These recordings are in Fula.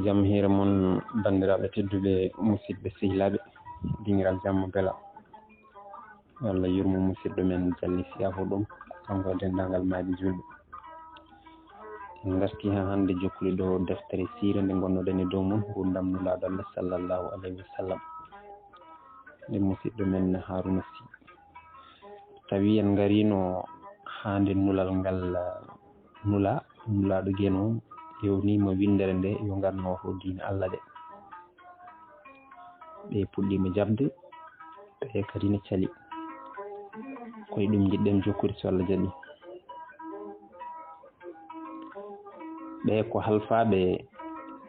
jam hire mon bandiraɓe tedduɓe musidɓe sehilaɓe dingiral jamma bela Allah yurmo musidɗo men Jalli Siyafo ɗum kanko e dendagal maaji julɓe en garti ha hande jokkude ɗo deftere siire nde gonnoɗen e dow mum gurdam nulaɗo Allah sallllahu alayhi wa sallam nde musidɗo men Haruna Sy tawi en garino hande nulal ngal nulaɗo gueno yewnima windere nde yo garno to diina Allah de ɓe puɗɗima jabde ɓe kadi ne cali koye ɗum jiɗɗen jokkude so Allah jaɓi ɓe ko halfaɓe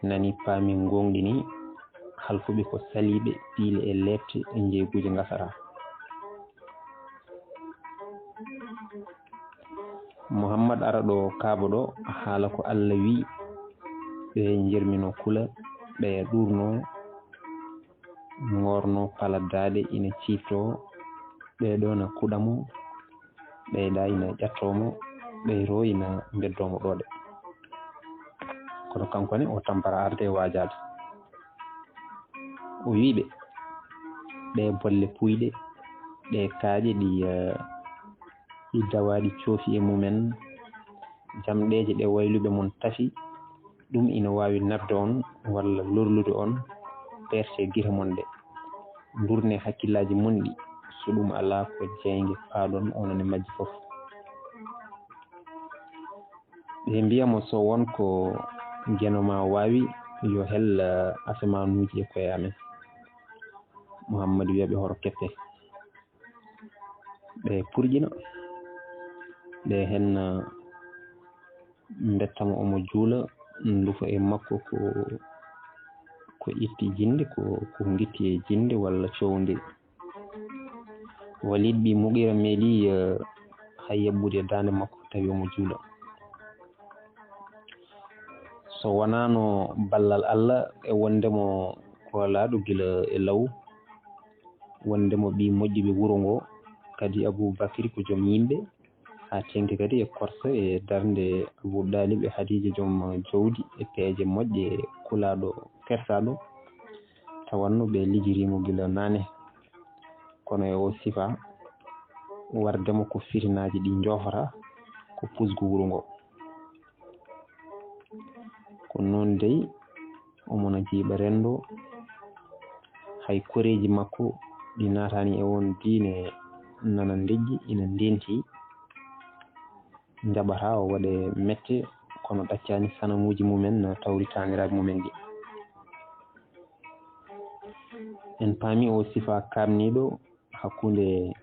nani paami gonɗini halfuɓe ko saliɓe piile e lette e jeeguji gasara Mouhammad ara ɗo kaaba ɗo haala ko Allah wi ɓe jermino kula ɓe ɗurno gorno paladdade ina cifto ɓeɗo na kuɗamo ɓeyɗa ina ƴattomo ɓeyro ina beddomo ɗoɗe kono kankone o tampara arde wajade o wiɓe ɓe bolle puyɗe ɗe kaaƴe ɗi dawaɗi coofi e mumen jamɗeje ɗe wayluɓe mon tafi ɗum ina wawi nabde on walla lorlude on perte guite mon ɗe durne hakkillaji mon ɗi so ɗum ala ko jeygue paaɗon onone majji foof ɓe mbiyamo so wonko guenoma wawi yo hel asamanuji e koye amen Mouhammadou wiyaɓe horo keppe ɓe purƴina ɓe hen bettamo omo juula ndufa e makko ko itti jinde ko gitti e jinde walla cowdiri Walid ɓi Mugira meeɗi hay yebbude e dande makko tawi omo juula so wonano ballal Allah e wondemo kolaɗo guila e law wondemo ɓi moƴƴuɓe wuuro ngo kadi Aboubacry ko joom yimɓe ha tengti kadi e korsa e darde Abou Dalib e Hadija joom jawdi e peeje moƴƴe e kulaɗo kersaɗo tawanno ɓe lijirimo guila nane kono e o sifa wardemo ko fitinaji ɗi jofata ko pusgu wuuro ngo ko noon dey omona jiiɓa rendo hay koreji makko ɗi natani e won diine nana dejƴi ina ndenti jaɓata o waɗe mette kono ɗaccani sanamuji mumen tawri taniraɓe mumen ɗi en paami o sifa kamniɗo hakkude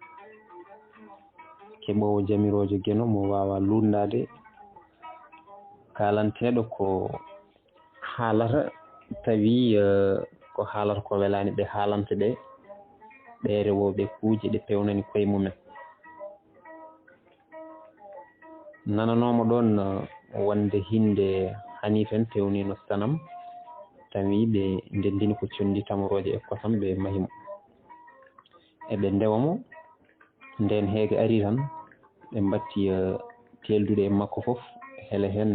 keɓowo jamirojo gueno mo wawa lundade kalanteɗo ko haalata tawi ko haalata ko welani ɓe haalanta ɓe ɓe rewoɓe kuuje ɗe pewnani koye mumen nananomo ɗon wonde hinde hanifen pewnino sanam tawi ɓe ndendini ko condi tamoroje e kosam ɓe mahimo eɓe ndewamo nden heege ari tan ɓe mbatti teldude e makko foof hele hen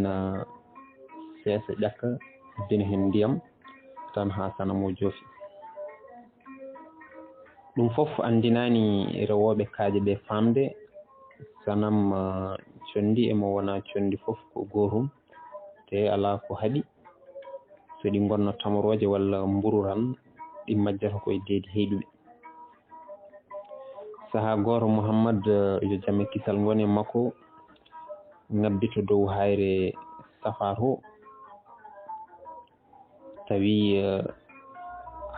seesa ƴakka dina hen ndiyam tan ha sanam o joofi ɗum foof andinani rewoɓe kaaje ɓe famde sanam condi emo wona condi foof ko gotum te ala ko haaɗi so ɗi gonno tamoroje walla mburu tan ɗi majjata koye deedi heyɗuɓe saaha goto Mouhammad yo jaam e kisal gone makko ngabbito dow hayre Safa to tawi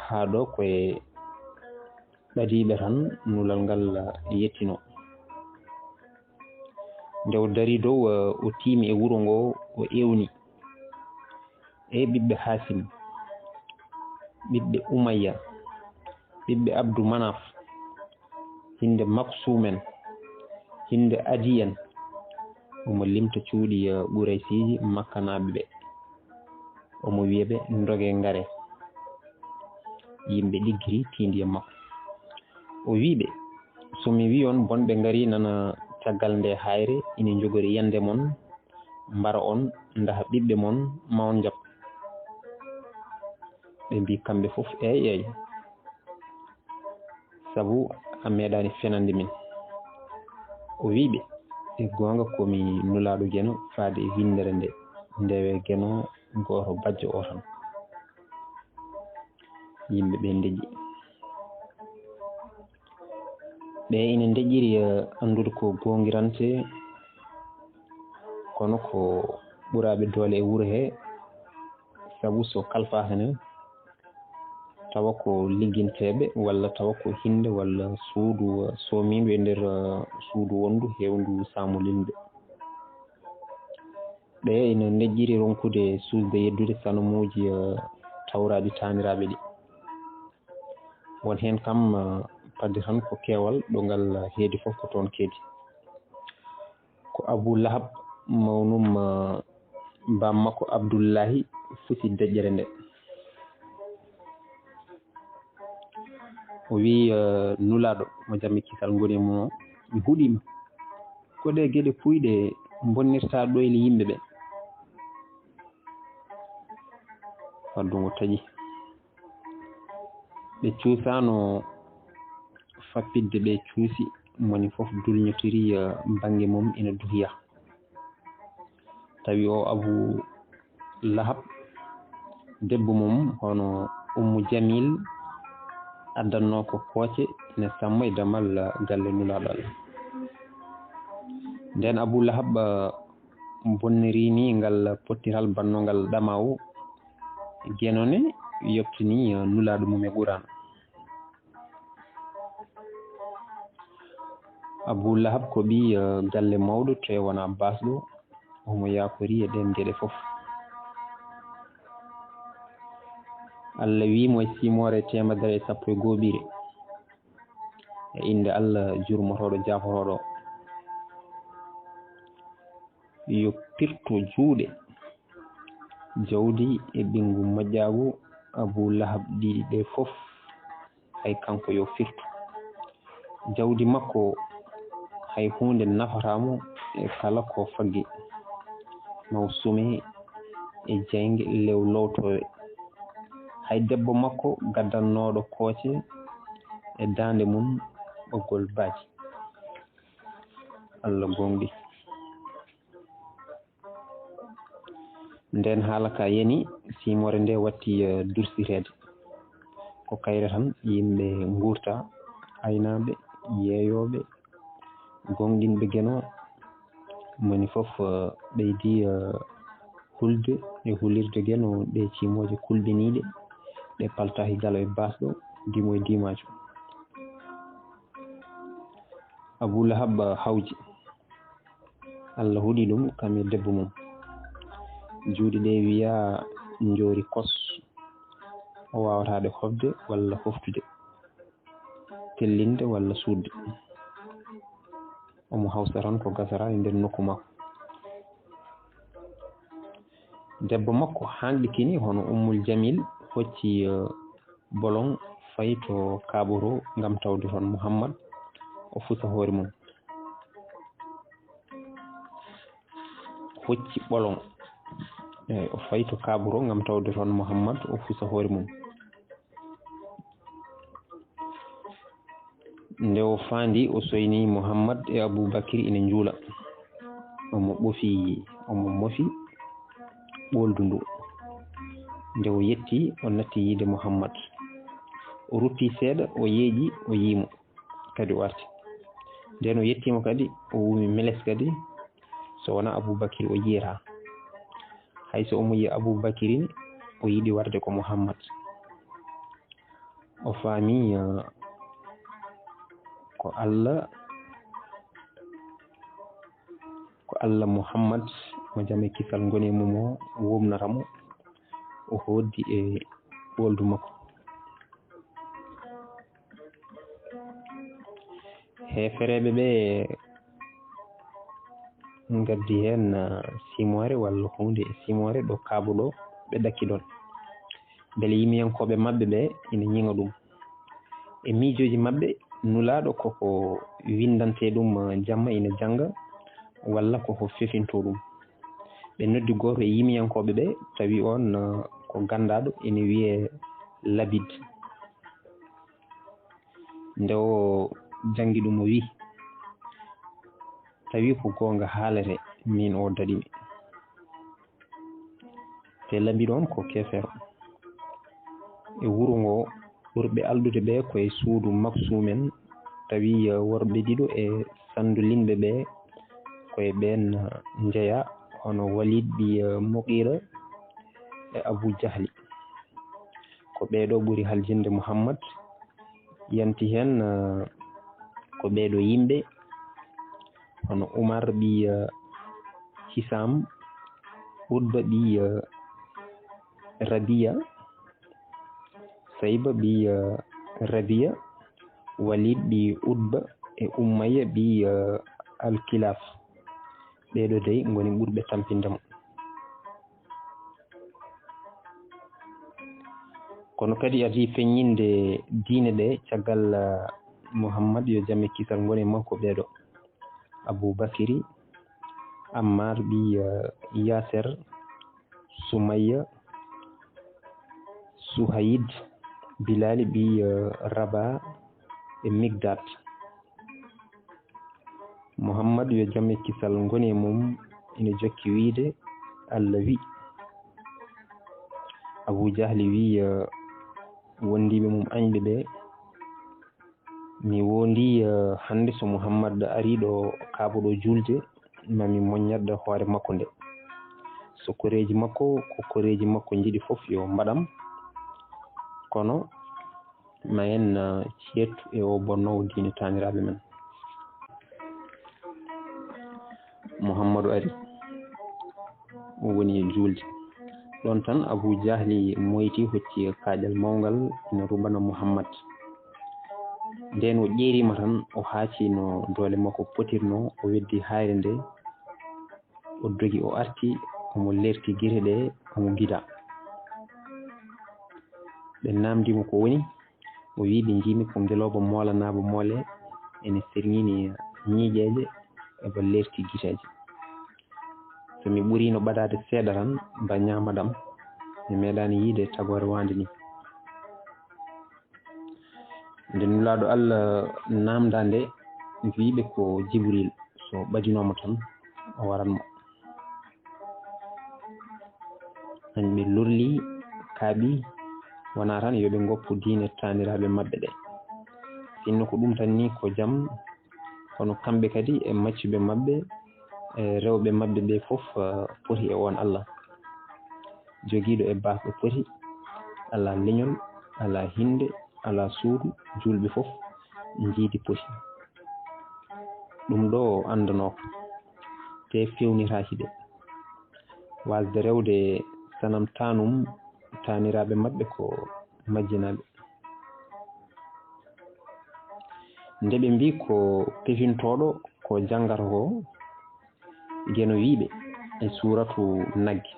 haɗo koye ɓadiɓe tan nulal ngal yettino nde o dari dow o tiimi e wuuro ngo o ewni e ɓiɓɓe Hasim ɓiɓɓe Umayya ɓiɓɓe Abdou Manaf hinde Maksumen hinde Adiyen omo limta cuuɗi Ɓuraysiji makkanaɓe ɓe omo wiyaɓe doge ngare yimɓe ɗiggiri tindi e makko o wiɓe somi wi on bonɓe ngari nana caggal nde hayre ina jogori yande mon mbara on daha ɓiɓɓe mon ma on jaab ɓe mbi kamɓe fof eyyi sabu a meeɗani fenande min. O wiɓe e gonga komi nulaɗo gueno faade e windere nde ndewe gueno goto bajjo o tan. Yimɓe ɓe ndeƴƴi ɓe ina ndeƴƴiri andude ko gongirante kono ko ɓuraɓe doole e wuuro he sabu so kalfa hen tawa ko ligginteɓe walla tawa ko hinde walla suudu somiɓe e nder suudu wondu hewndu samolinde. ɓe ina ndeƴƴiri ronkude susde yeddude sanomuji tawraɗi taniraɓe ɗi. won hen kam padde tan ko keewal ɗo ngal heedi fof ko toon keedi. ko Abou Lahab mawnum bam makko Abdoullahi fusi deƴƴere nde. o wi nulaɗo mo jammi kisal ngoni e mum o mi huuɗima ko ɗe gueɗe puyɗe bonnirta ɗoyle yimɓe ɓe. waddu ngo taƴi ɓe cuusano fappidde ɓe cuusi moni fof dulñotiri banggue mum ina duhiya. tawi o Abou Lahab debbo mum hono Ummu Jamil addanno ko kooce ina samma e damal galle nulaɗo Allah. nden Abou Lahab bonnirini ngal pottiral bannongal ɗamaw guenone yoftini nulaɗo mum e ɓuran. Abou Lahab ko ɓi galle mawɗo to e wona basɗo omo yakori e ɗen gueɗe fof. Allah wimo e simore 110 goɓire e inde Allah jurmotoɗo jafotoɗo yo pirtu juuɗe jawdi e ɓingu moƴƴagu Abou Lahab ɗiɗi ɗe fof hay kanko yo firtu. jawdi makko hay hunde nafatamo e kala ko faggi maw sume e jeyge lew lowtowe. hay debbo makko gaddannoɗo kooce e dande mum ɓoggol baaji. Allah gonɗi. nden haala ka yani simore nde watti dursirede ko kayre tan yimɓe gurta aynaɓe yeeyoɓe gonɗinɓe gueno moni fof ɓeydi hulde e hulirde gueno ɗe cimoje kulɓiniɗe ɗe palta higalo e basɗo dimo e dimajo. Abou Lahab hawji Allah huuɗi ɗum kam e debbo mum. juuɗe ɗe wiya joori kos o wawatade hofde walla hoftude tellinde walla suudde. omo hawsa tan ko gasara e nder nokku makko. debbo makko hanɗi kini hono Ummul Jamil hocci bolon fayi to kaɓoro gam tawde toon Mouhammad o fusa hoore mum. hocci ɓolon eyyi o fayi to kaɓoro gam tawde toon Mouhammad o fusa hoore mum. nde o faandi o soyni Mouhammad e Aboubacry ina juula omo mofi ɓoldu ndu. nde o yetti o natti yiide Mouhammad o rutti seeɗa o yeeƴi o yiimo kadi o arti. nden o yettima kadi o wumi meles kadi so wona Aboubacry o yiyata. hayso omo yiya Aboubacry o yiiɗi warde ko Mouhammad. o faami ko Allah Mouhammad mo jame kisal ngoni e mum o womnatamo o hoddi e ɓoldu makko. hefereɓe ɓe gaddi hen simore walla hunde e simore ɗo kaabu ɗo ɓe ɗakki ɗon beele yimiyankoɓe mabɓe ɓe ina ñiŋa ɗum e miijoji mabɓe nulaɗo koko windante ɗum jamma ina janga walla koko fefinto ɗum. ɓe noddi goto e yimiyankoɓe ɓe tawi on ko gandaɗo ina wiye labid nde o jangi ɗum o wi tawi ko gonga haalete min o daɗimi te labid on ko kefero e wuro ngo ɓurɓe aldude ɓe koye suudu maksumen tawi worɓe ɗiɗo e sandulinɓe ɓe koye ɓen jeeya hono Walid ɓi Mughira e Abu Jahli ko ɓeɗo ɓuri haljinde Muhammad yanti hen ko ɓeɗo yimɓe hono Umar ɓi Hisam Utba ɓi Rabia Sayba ɓi Rabia Walid ɓi Utba e Umayya ɓi Al-Kilaf ɓeɗo dey goni ɓurɓe tampindemo kono kadi adi feññinde diine ɗe caggal Muhammad yo jamme kisal goni makko ɓeɗo Aboubakry Ammar ɓi Yaser Sumayya Suhayd Bilal ɓi Rabah e Migdad Muhammad yo jamme kisal goni mum ina jokki wiide Allah wi Abu Jahli wi wondiɓe mum añɓe ɓe mi wondi hande so Muhammad ariɗo kaɓoɗo julde mami moññat hoore makko nde so koreji makko ko koreji makko jiiɗi foof yo mbaɗam kono ma en ceetu e o bonnowo diine taniraɓe men Muhammadou ari woni e julde ɗon tan Abu Jahli moyti hocci kaƴal mawgal ina rubana Muhammad nden o ƴeerima tan o haaci no doole makko potirno o weddi hayre nde o dogi o arti omo lerti guite ɗe omo gida ɓe namdimo ko woni o wi ɓe jimi ko ngeloba molanaɓe moole ene serñini ñiiƴeje ebo lerti guiteje somi ɓurino ɓadade seeɗa tan mba ñamaɗam mi meeɗani yiide tagore wande ni nde nulaɗo Allah namda nde wiɓe ko Jibril so ɓadinoma tan o waranmo ɓe lorli kaaɓi wona tan yoɓe goppu diine taniraɓe mabɓe ɗe sinno ko ɗum tan ni ko jaam kono kamɓe kadi e maccuɓe mabɓe e rewɓe mabɓe ɓe foof poti e on Allah joguiɗo e basɗo poti ala leñol ala hinde ala suudu julɓe foof jiidi poti ɗum ɗo andanoko te fewnitaki ɗe wasde rewde sanam tanum taniraɓe mabɓe ko majjinaɓe nde ɓe mbi ko pefintoɗo ko janggata ko gueno wiɓe e suratu nagge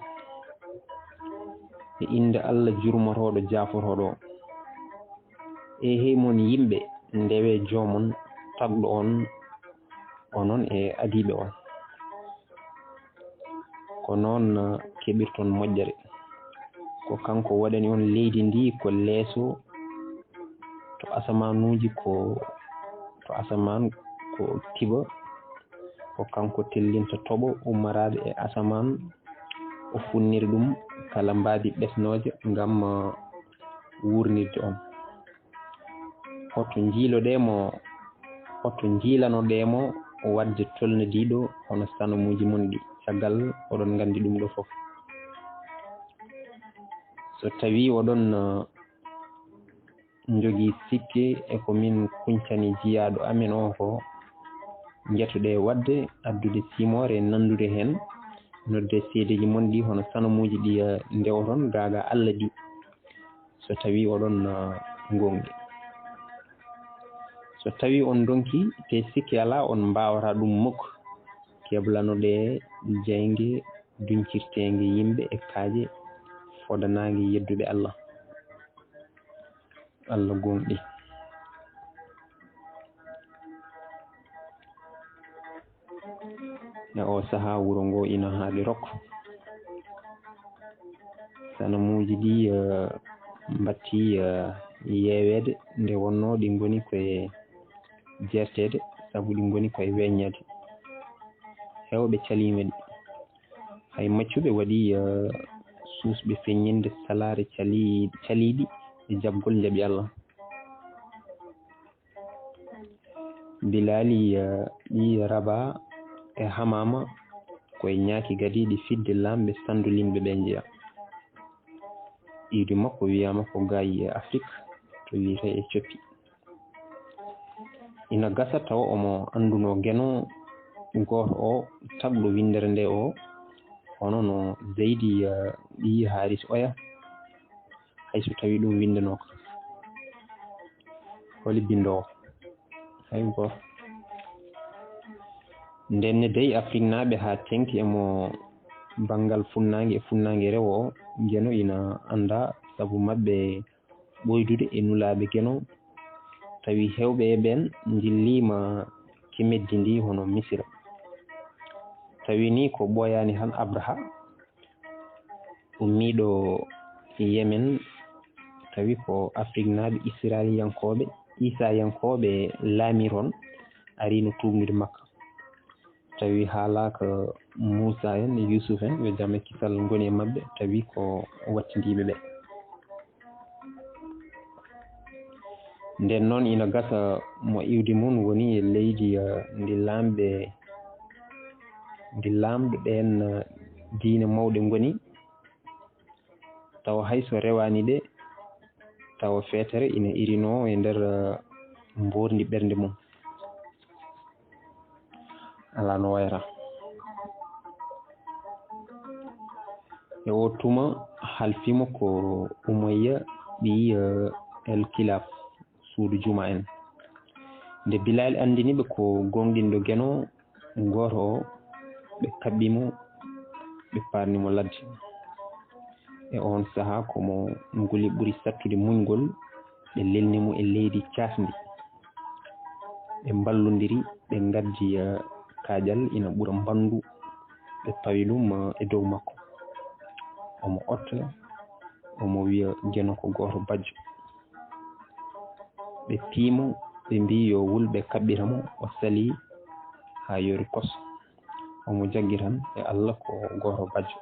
e inde Allah jurmotoɗo jafotoɗo e heymon yimɓe ndewe jomon tagɗo on onon e adiɓe on ko noon keɓirton moƴƴere ko kanko waɗani on leydi ndi ko leeso to asamanuji ko to asaman ko tiba ko kanko tellinta toɓo ummorade e asaman o funniri ɗum kala mbadi ɓesnoje ngam wurnirde on hoto jiilanoɗemo wadde tolnodiɗo hono sanamuji mon ɗi caggal oɗon gandi ɗum ɗo foof so tawi oɗon jogui sikke eko min kuncani jiyaɗo amen o ko jeetoɗe wadde addude simore e nandude hen nodde seedeji mon ɗi hono sanamuji ɗi ndewoton gaga Allah ɗi so tawi oɗon gonɗi so tawi on donki te sikki ala on mbawata ɗum mukko keblanoɗe jeygue duncirtege yimɓe e kaaje fodanage yeddude Allah Allah gonɗi e o saaha wuuro ngo ina haaɗi rokko sanamuji ɗi mbatti yeweede nde wonno ɗi ngoni koye jertede sabu ɗi ngoni koye weññede hewɓe calimeɗi hay maccuɓe waɗi suusɓe feññinde salaare caliiɗi e jaɓgol jaɓi Allah Bilali ɗi Raba e Hamama koye ñaaki gadiɗi fidde lamɓe sandulinɓe ɓe jeeya iwdi makko wiyama ko gayi e Afrique to wiyete Éthiopie ina gasa taw omo anduno geno goto o tagɗo windere nde o hono no Zeydi ɗi Haris Oya hayso tawi ɗum windanoko holi bindowo hay goto ndenne dey Afrique naaɓe ha tengti emo banggal funnague e funnague rewo o geno ina anda sabu mabɓe ɓoydude e nulaɓe geno tawi hewɓe ɓen jillima kemeddi ndi hono Misira tawi ni ko ɓoyani han Abraha ummiɗo Yemen tawi ko Afrique naaɓe Isayankoɓe laamiron arino tubnude Makka tawi haalaka Moussa en e Youssouf en yo jaam e kisal ngoni e mabɓe tawi ko wattindiɓe ɓe nden noon ina gasa mo iwdi mum woni e leydi ndi lamɗo ɓen diine mawɗe ngoni tawa hayso rewani ɗe tawa feetere ina irino e nder mbordi ɓernde mum ala no wayra e o tuma halfima ko Umayya ɓi El Kilaf suudu juma en nde Bilal andiniɓe ko gonɗinɗo geno goto o ɓe kaɓɓimo ɓe parnimo ladde e on saaha komo nguli ɓuuri sattude muñgol ɓe lelnimo e leydi casdi ɓe mballodiri ɓe gaddi kaƴal ina ɓuura mbandu ɓe pawi ɗum e dow makko omo otta omo wiya geno ko goto bajjo ɓe piimo ɓe mbi yo wulɓe kaɓɓiramo o sali ha yori kos omo jaggi tan e Allah ko goto bajjo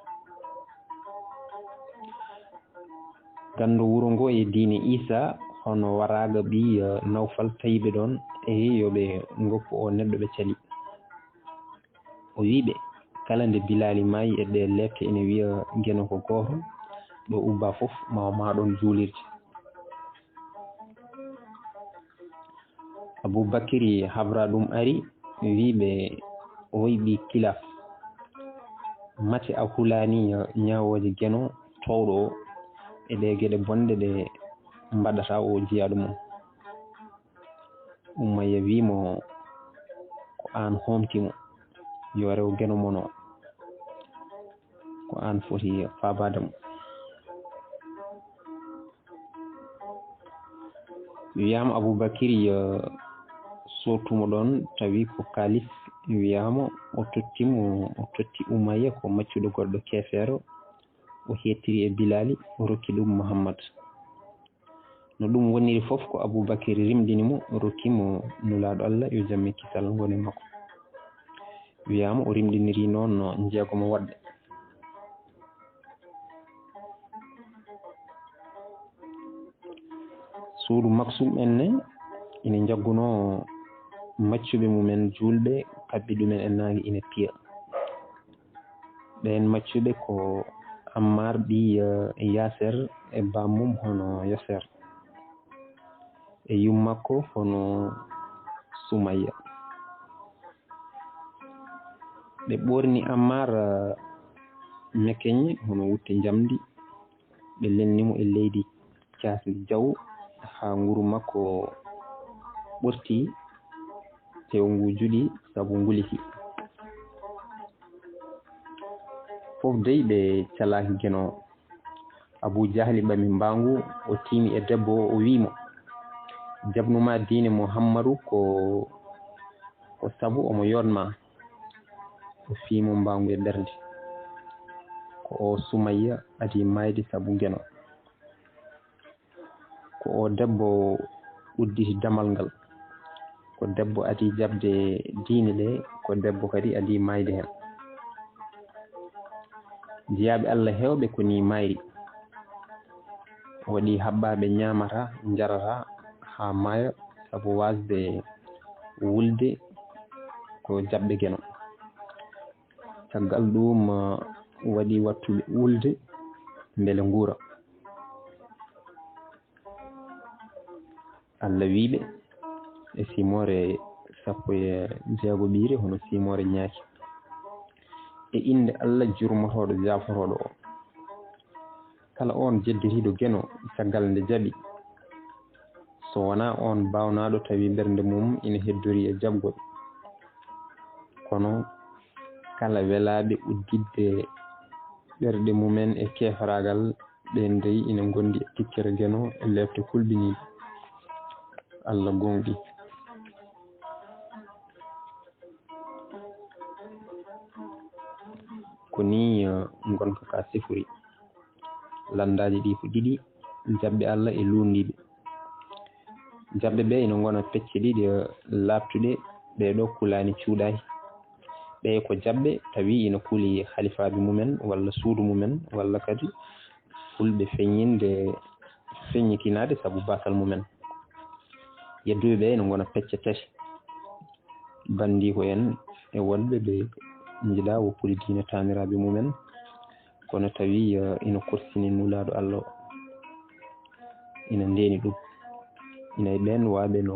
gando wuro ngo e diine Isa hono waraga ɓi Nawfal tawiɓe ɗon e yoɓe goppu o neɗɗo ɓe cali o wiɓe kala nde Bilali maayi e ɗe lebte ene wiya geno ko goto ɗo ubba foof ma ɗon juulirde Aboubacry habra ɗum ari wiɓe woyɓi Kilaf mate a hulani ñawoje geno towɗo o e ɗe gueɗe bonɗe ɗe mbaɗata o jiyaɗo mum Umayya wimo ko an homtimo yo rew geno mon o ko an foti fabademo wiyama Aboubacry sotumo ɗon tawi ko kalis wiyama o totti Umayya ko maccuɗo goɗɗo kefeero o hettiri e Bilali o rokki ɗum Muhammad no ɗum woniri foof ko Aboubacry rimdinimo o rokkimo nulaɗo Allah yo jamme kisal ngoni makko wiyama o rimɗiniri noon no jeegomo waɗɗe suudu Maksum enne ina jagguno maccuɓe mumen julɓe kaɓɓi ɗumen e nangue ina piya ɓen maccuɓe ko Ammar ɓi Yaser e bammum hono Yaser e yummakko hono Sumayya ɓe ɓorni Ammar mekeñe hono wutte jamdi ɓe lelnimo e leydi casdi jaw ha nguru makko ɓorti tewngu juɗi sabu nguliki fof dey ɓe calaki geno Abou Jahli ɓami mbangu o tiimi e debbo o wimo jabnuma diine Muhammadu ko sabu omo yonma o fiimo mbangu e ɓernde ko o Sumayya adi mayde sabu geno ko o debbo udditi damal ngal, ko debbo adi jabde diine ɗe, ko debbo kadi adi mayde hen. Jeyaɓe Allah hewɓe ko ni mayri, waɗi habbaɓe ñamata jarata ha maya sabu wasde wulde ko jabɓe gueno. Caggal ɗum waɗi wattuɓe wulde beele nguura. Allah wiɓe e simore 16 hono simore ñaaki, e inde Allah jurmotoɗo jaforoɗo o. Kala on jedditiɗo gueno caggal nde jaaɓi, so wona on bawnaɗo tawi ɓernde mum ina heddori e jabgol, kono kala welaɓe uddidde ɓerɗe mumen e kefaragal, ɓe ndeyi ina gondi e tikkere gueno e lefte kulɓiniɗe. Allah gonɗi. Ko ni gonka ka sifori. Landaji ɗi ko ɗiɗi, jabɓe Allah e lundiɓe. Jabɓe ɓe ina gona pecce ɗiɗi labtuɗe, ɓeɗo kulani cuuɗayi. ɓe ko jabɓe tawi ina kuuli halifaɓe mumen walla suudu mumen, walla kadi fulɓe feññinde feññikinade saabu basal mumen. Yedduɓe ɓe ina gona pecce tati, bandiko en e wonɓe ɓe jiiɗa woppude diine taniraɓe mumen, kono tawi ina korsini nulaɗo Allah o, ina ndeni ɗum. Ina e ɓen waɓe no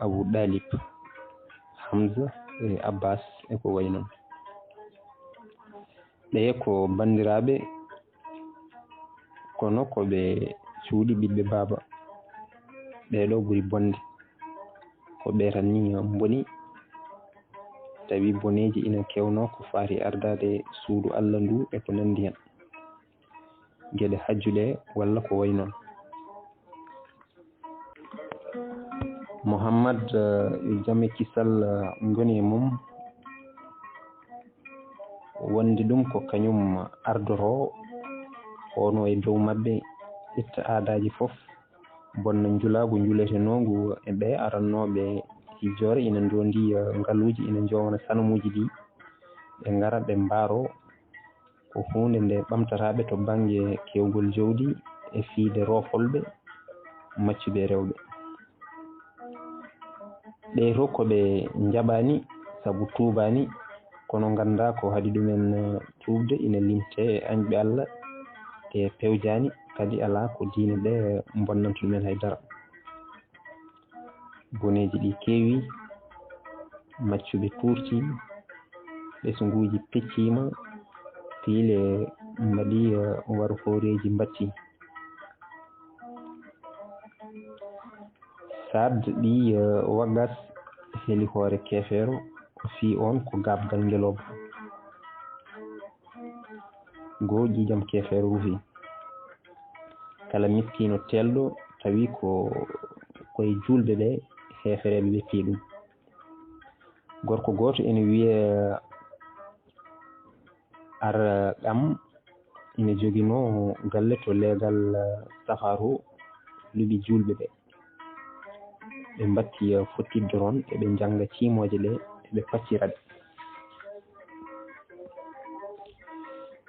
Abu Dalib, Hamza e Abbas e ko way noon. ɓe ko bandiraɓe, kono koɓe cuuɗi ɓiɓɓe baaba. ɓeɗo ɓuri bonde, ko ɓe tan ni boni, tawi boneji ina kewno ko fati ardade suudu Allah ndu e ko nandi hen, gueɗe hajjuɗe walla ko way noon. Muhammad jame kisal goni e mum, wonde ɗum ko kañum ardoro hono e dow mabɓe itta aadaji foof, bonna julagu juletenogu e ɓe arannoɓe hijjore ina dondi ngaluji, ina jowna sanamuji ɗi, ɓe ngara ɓe mbaro ko hunde nde ɓamtataɓe to banggue kewgol jawdi e fiide rofolɓe maccuɓe rewɓe. ɓe to koɓe jaɓani saabu tuubani, kono ganda ko haadi ɗumen tuubde ina limte e añɓe Allah e pewjani, kadi ala ko diine ɗe bonnanta ɗumen haydara. boneji ɗi keewi, maccuɓe turti, ɓesguji peccima, tiile mbaɗi warforeji mbatti. Saad ɗi waggas heli hoore kefeero, o fi on ko gabgal ngeloba. Goo ƴiƴam kefeero rufi. Kala miskino telɗo tawi koye julɓe ɓe hefereɓe ɓe fi ɗum. Gorko goto ene wiye ar ɗam ina joguino galle to leegal safaru luɓi julɓe ɓe. ɓe mbatti fottidde toon eɓe jangga cimoje ɗe eɓe faccira ɗe.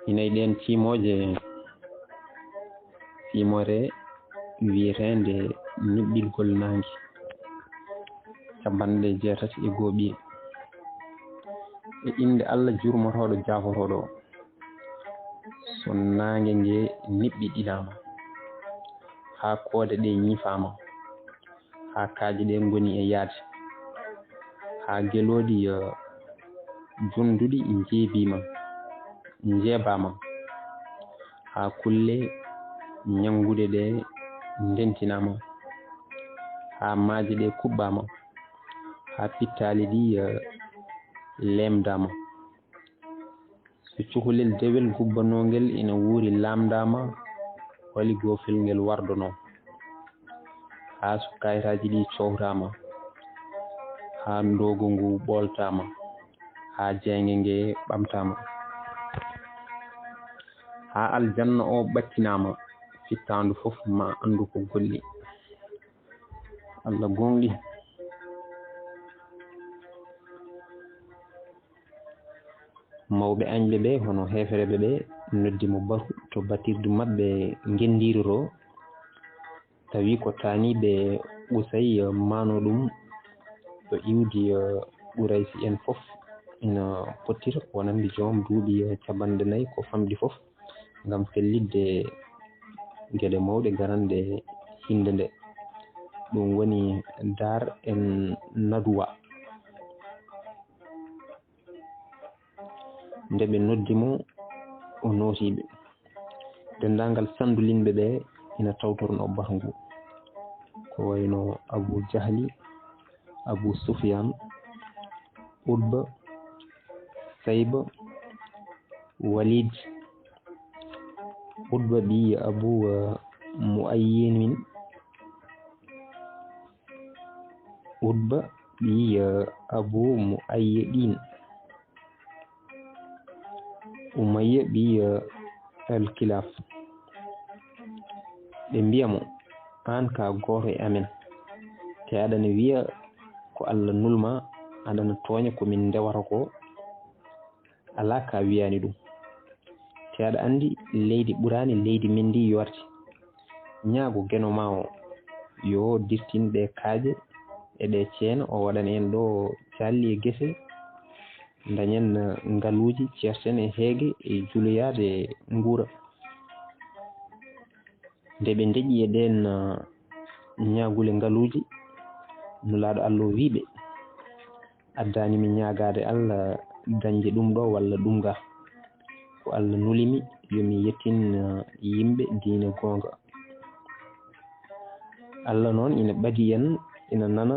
ina e ɗen cimoje cimore wiyetende niɓɓilgol nangue, 60 e inde Allah jurmotoɗo jaforoɗo o. So nangue ngue niɓɓiɗinama ha koode ɗe ñifama, ha kaaje ɗe goni e yaade, ha gueloɗi jonduɗi jeebama, ha kulle ñangude ɗe ndentinama, ha maaje ɗe kuɓɓama, ha pittali ɗi lemdama. So cukalel dewel gubbanogel ina wuuri lamdama, wali gofel ngel wardono. ha so kayitaji ɗi cowtama, ha ndogo ngu ɓoltama, ha jeyge nge ɓamtama, ha aljanna o ɓattinama fittandu fof ma andu ko golli Allah gonɗi mawɓe añɓe ɓe hono hefreɓe ɓe noddimo Baru to batirdu maɓɓe gendiroro tawi ko taniɓe Ɓusay mano ɗum ɗo iwdi Ɓuraysi en fof ina pottira wonande joom duuɓi 4 ko famɗi fof ngam fellidde gueɗe mawɗe garande hinde nde ɗum woni Dar en Nadwa nde ɓe noddimo o nootiɓe dendagal sandulinɓe ɓe ina tawtorno bato ngu ko wayno Abu Jahli Abu Sufyan Utba Sayba Walid Utba ɓi Abu Muayyin Utba ɓi Abu Muayyidin Umayya ɓi Al-Kilaf ɓe mbiyamo an ka goto e amen te aɗana wiya ko Allah nulma aɗana tooña komin ndewata ko ala ka wiyani ɗum te aɗa andi leydi ɓurani leydi men ndi yorti ñaago gueno ma o yo dirtin ɗe kaaje e ɗe ceena o waɗana en ɗo calli e guese dañen ngaluuji ceerten e heege e juloyaade nguura nde ɓe deƴƴi e ɗen ñaagule ngaluuji nulaaɗo Allah wiiɓe addanimi ñaagaade Allah dañde ɗum ɗo walla ɗum ga ko Allah nulimi yomi yettin yimɓe diine goonga Allah noon ina ɓadi en ina nana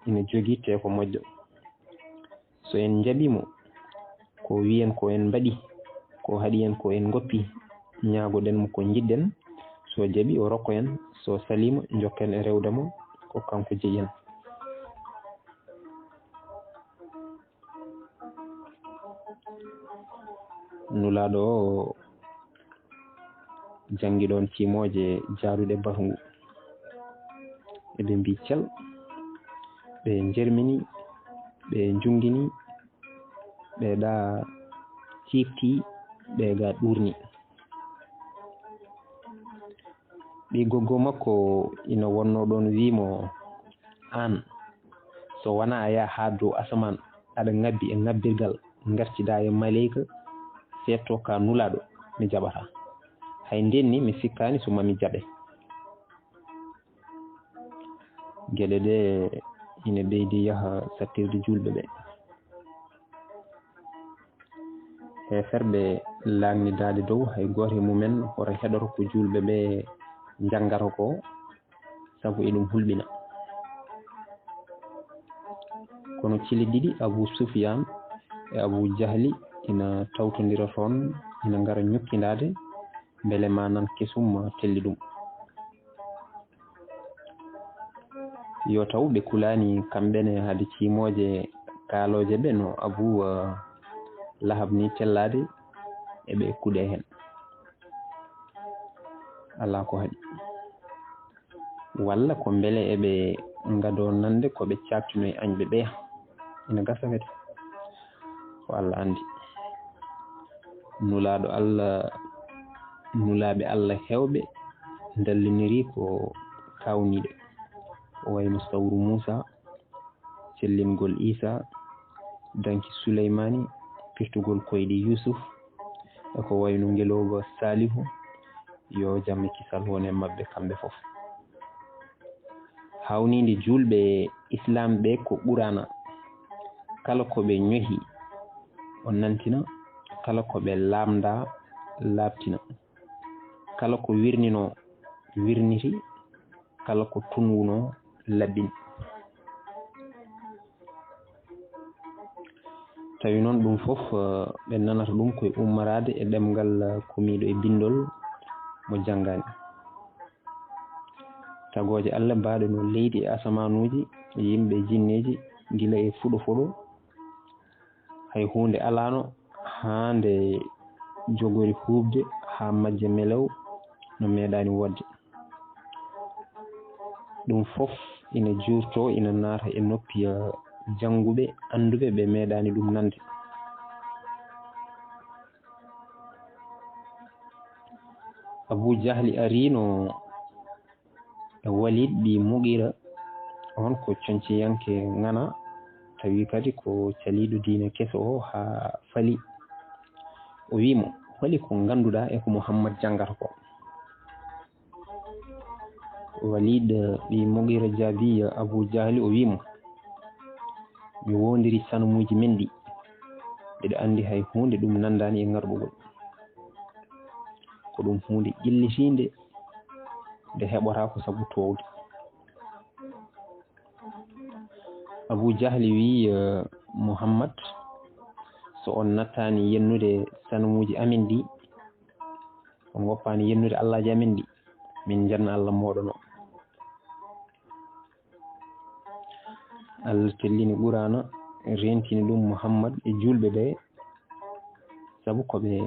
ina jogii te ko moƴƴo so en njaɓimo ko wiyen ko en mbaɗi ko haɗi en ko en goppi ñaagoɗen mo ko jiɗɗen so jaɓi o rokko en so salima jokken e rewde mo ko kanko jeeyi en nulaaɗo o jangi ɗon timoje jaaduɗe bato ngu eɓe mbi cel ɓe jermini ɓe jungini ɓeɗa tikti ɓeega ɗurni ɓi goggo makko ina wonno ɗon wimo an so wona a yaha ha dow asaman aɗa ngabbi e ngabbirgal gartida e maleyka setto ka nulaɗo mi jaɓata hay ndenni mi sikkani so mami jaɓe gueɗe ɗe ina ɓeydi yaha sattirde julɓe ɓe heferɓe lagnidade dow hay goto e mumen hoto heɗoto ko julɓe ɓe janggata ko saabu eɗum hulɓina kono cili ɗiɗi Abu Sufyan e Abu Jahli ina tawtodira toon ina ngara ñukkidade beele manan kesum telli ɗum yo taw ɓe kulani kamɓene haade cimoje kaaloje ɓe no Abu Lahab ni tellade eɓe kuuɗe hen ala ko haɗi walla ko beele eɓe ngado nande koɓe caktino e añɓe ɓeya ina gasa kadi ko Allah andi nulaɗo Allah nulaɓe Allah hewɓe dalliniri ko kawniɗe o wayno sawru Moussa sellingol Isa danki Souleymani firtugol koyɗi Yusuf e ko wayno ngeloba Salihu yo jamme kisal wone mabɓe kamɓe fof hawnide julɓe islam ɓe ko ɓurana kala ko ɓe ñohi o nantina kala ko ɓe lamda labtina kala ko wirnino wirniti kala ko tunwuno labbini tawi noon ɗum fof ɓe nanata ɗum koye ummarade e ɗemgal komiɗo e bindol mo janggani tagoje Allah mbaɗo no leydi e asamanuji yimɓe jinneji gila e fuɗo fuɗo hay hunde alano hande jogori hubde ha majje melew no meeɗaani wodde. ɗum fof ina juurto ina naata e noppi jannguɓe annduɓe ɓe meeɗaani ɗum nande. Abou Jahli ariino e Walid ɓi Mughira on ko conciyanke ngana tawi kadi ko caliiɗo diine keso o haa fali. O wiimo holi ko ngannduɗaa e ko Muhammad janngata ko. Walid ɓi Mughira jaabi Abou Jahli o wiimo mi wondiri sanumuuji men ɗi mbiɗa anndi hay huunde ɗum nandaani e ngarɗugol ko ɗum huunde ƴellitiinde nde heɓoraa ko sabu toowde. Abou Jahli wi Muhammad so on nattaani yennude sanumuuji amin ɗi o ngoppaani yennude Allahji amin ɗi min janna Allah mooɗon o. Allah tellini ɓuraana rentini ɗum Muhammad e julɓe ɓe sabu ko ɓe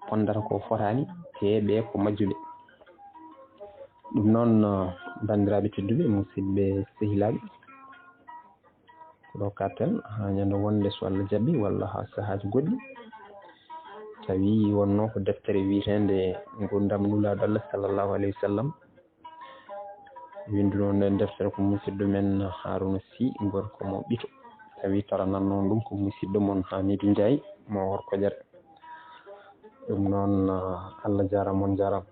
pondata ko fotaani te ɓe ko majjuɓe. ɗum noon banndiraaɓe tedduɓe musidɓe sehilaaɓe ɗo karten haa ñande wonde so Allah jaɓi walla haa sahaaji goɗɗi tawi wonno ko deftere wiyeteende ngurdam nulaaɗo Allah sallallahu alayhi wa sallam winduno nden deftere ko musidɗo men Harouna Sy gorko mo ɓito tawi taranannoon ɗum ko musidɗo mon Hamidou Ndiaye mo Workojere. ɗum noon Allah jaaraama on jaaraama.